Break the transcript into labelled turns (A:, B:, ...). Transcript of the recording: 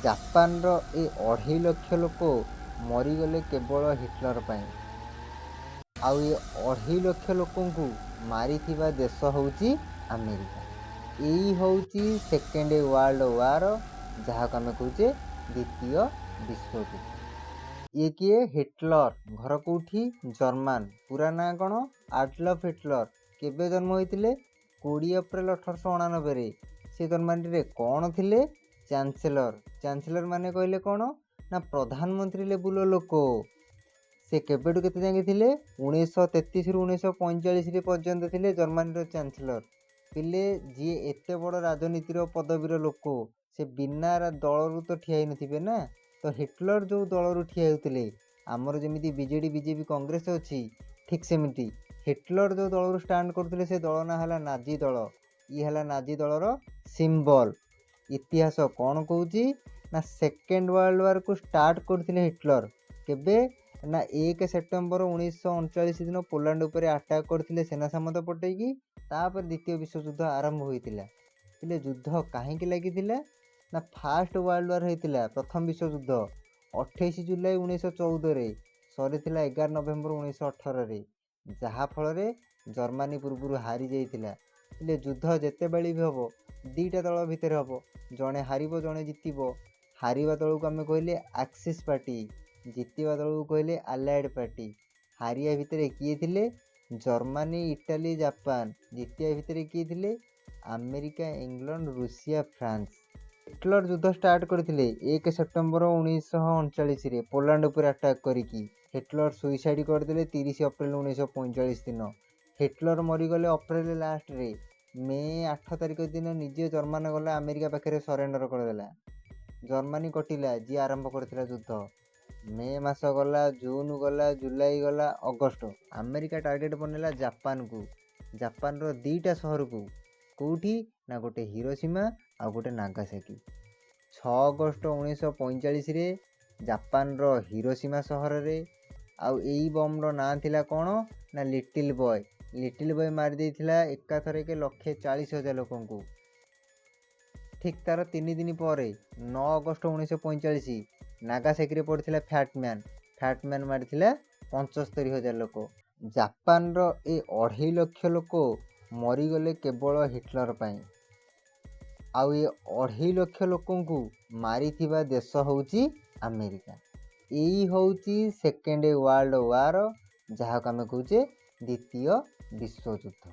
A: ଜାପାନର ଏ 2.5 ଲକ୍ଷ ଲୋକ ମରିଗଲେ କେବଳ ହିଟଲର ପାଇଁ। ଆଉ ଏ 2.5 ଲକ୍ଷ ଲୋକଙ୍କୁ ମାରିଥିବା ଦେଶ ହେଉଛି ଆମେରିକା। ଏଇ ହେଉଛି ସେକେଣ୍ଡ ୱାର୍ଲଡ ୱାର, ଯାହାକୁ ଆମେ କହୁଛେ ଦ୍ୱିତୀୟ ବିଶ୍ୱଯୁଦ୍ଧ। ଇଏ କିଏ? ହିଟଲର। ଘର କେଉଁଠି? ଜର୍ମାନ। ପୁରା ନାଁ କ'ଣ? Adolf Hitler. କେବେ ଜନ୍ମ ହୋଇଥିଲେ? 20 ଏପ୍ରିଲ 1889ରେ। ସେ ଜର୍ମାନୀରେ କ'ଣ ଥିଲେ? ଚାନ୍ସେଲର। ଚାନ୍ସେଲର ମାନେ କହିଲେ କ'ଣ? ନା ପ୍ରଧାନମନ୍ତ୍ରୀ ଲେବୁଲର ଲୋକ। ସେ କେବେଠୁ କେତେ ଯାକେ ଥିଲେ? 1933ରୁ 1945 ପର୍ଯ୍ୟନ୍ତ ଥିଲେ ଜର୍ମାନୀର ଚାନ୍ସେଲର। ଥିଲେ ଯିଏ ଏତେ ବଡ଼ ରାଜନୀତିର ପଦବୀର ଲୋକ, ସେ ବିନା ଦଳରୁ ତ ଠିଆ ହେଇନଥିବେ ନା। ତ ହିଟଲର ଯେଉଁ ଦଳରୁ ଠିଆ ହେଉଥିଲେ, ଆମର ଯେମିତି ବିଜେଡ଼ି, ବିଜେପି, କଂଗ୍ରେସ ଅଛି, ଠିକ୍ ସେମିତି ହିଟଲର ଯେଉଁ ଦଳରୁ ଷ୍ଟାଣ୍ଡ କରୁଥିଲେ, ସେ ଦଳ ନାଁ ହେଲା ନାଜି ଦଳ। ଇଏ ହେଲା ନାଜି ଦଳର ସିମ୍ବଲ। ଇତିହାସ କ'ଣ କହୁଛି? ନା ସେକେଣ୍ଡ ୱାର୍ଲଡ ୱାରକୁ ଷ୍ଟାର୍ଟ କରିଥିଲେ ହିଟଲର। କେବେ? ନା 1 ସେପ୍ଟେମ୍ବର 1939 ଦିନ ପୋଲାଣ୍ଡ ଉପରେ ଆଟାକ୍ କରିଥିଲେ ସେନା ସାମନ୍ତ ପଟେଇକି। ତାପରେ ଦ୍ୱିତୀୟ ବିଶ୍ୱଯୁଦ୍ଧ ଆରମ୍ଭ ହୋଇଥିଲା। ହେଲେ ଯୁଦ୍ଧ କାହିଁକି ଲାଗିଥିଲା? ନା ଫାଷ୍ଟ ୱାର୍ଲଡ ୱାର ହେଇଥିଲା, ପ୍ରଥମ ବିଶ୍ୱଯୁଦ୍ଧ 28 ଜୁଲାଇ 1914ରେ, ସରିଥିଲା 11 ନଭେମ୍ବର 1918ରେ, ଯାହାଫଳରେ ଜର୍ମାନୀ ପୂର୍ବରୁ ହାରି ଯାଇଥିଲା। ହେଲେ ଯୁଦ୍ଧ ଯେତେବେଳେ ବି ହେବ, ଦୁଇଟା ଦଳ ଭିତରେ ହେବ, ଜଣେ ହାରିବ ଜଣେ ଜିତିବ। ହାରିବା ଦଳକୁ ଆମେ କହିଲେ ଆକ୍ସିସ୍ ପାର୍ଟି, ଜିତିବା ଦଳକୁ କହିଲେ ଆଲାଏଡ୍ ପାର୍ଟି। ହାରିବା ଭିତରେ କିଏ ଥିଲେ? Germany, Italy, Japan. ଜିତିବା ଭିତରେ କିଏ ଥିଲେ? America, England, Russia, France. Hitler ଯୁଦ୍ଧ ଷ୍ଟାର୍ଟ କରିଥିଲେ 1 ସେପ୍ଟେମ୍ବର 1939ରେ ପୋଲାଣ୍ଡ ଉପରେ ଆଟାକ୍ କରିକି। ହିଟଲର ସୁଇସାଇଡ୍ କରିଦେଲେ 30 ଏପ୍ରିଲ 1945 ଦିନ। ହିଟଲର ମରିଗଲେ ଅପ୍ରିଲ ଲାଷ୍ଟରେ। ମେ 8 ତାରିଖ ଦିନ ନିଜେ ଜର୍ମାନ ଗଲା ଆମେରିକା ପାଖରେ ସରେଣ୍ଡର କରିଦେଲା। ଜର୍ମାନୀ କଟିଲା, ଯିଏ ଆରମ୍ଭ କରିଥିଲା ଯୁଦ୍ଧ। ମେ ମାସ ଗଲା, ଜୁନ ଗଲା, ଜୁଲାଇ ଗଲା, ଅଗଷ୍ଟ। ଆମେରିକା ଟାର୍ଗେଟ୍ ବନେଇଲା ଜାପାନକୁ, ଜାପାନର 2ଟା ସହରକୁ। କେଉଁଠି? ନା ଗୋଟେ ହିରୋସୀମା ଆଉ ଗୋଟେ ନାଗାସାକି। 6 ଅଗଷ୍ଟ 1945ରେ ଜାପାନର ହିରୋସୀମା ସହରରେ। ଆଉ ଏଇ ବମ୍ର ନାଁ ଥିଲା କ'ଣ? ନା ଲିଟିଲ୍ ବୟ। ଲିଟିଲ୍ ବୟ ମାରି ଦେଇଥିଲା ଏକାଥରକେ 140,000 ଲୋକଙ୍କୁ। ଠିକ୍ ତାର 3 ଦିନ ପରେ 9 ଅଗଷ୍ଟ 1945 ନାଗାସାକିରେ ପଡ଼ିଥିଲା ଫ୍ୟାଟ୍ ମ୍ୟାନ୍ ମାରିଥିଲା 75,000 ଲୋକ। ଜାପାନର ଏ 2.5 ଲକ୍ଷ ଲୋକ ମରିଗଲେ କେବଳ ହିଟଲର ପାଇଁ। ଆଉ ଏ 2.5 ଲକ୍ଷ ଲୋକଙ୍କୁ ମାରିଥିବା ଦେଶ ହେଉଛି ଆମେରିକା। ଏଇ ହେଉଛି ସେକେଣ୍ଡ ୱାର୍ଲଡ ୱାର, ଯାହାକୁ ଆମେ କହୁଛେ ଦ୍ୱିତୀୟ ବିଶ୍ୱଯୁଦ୍ଧ।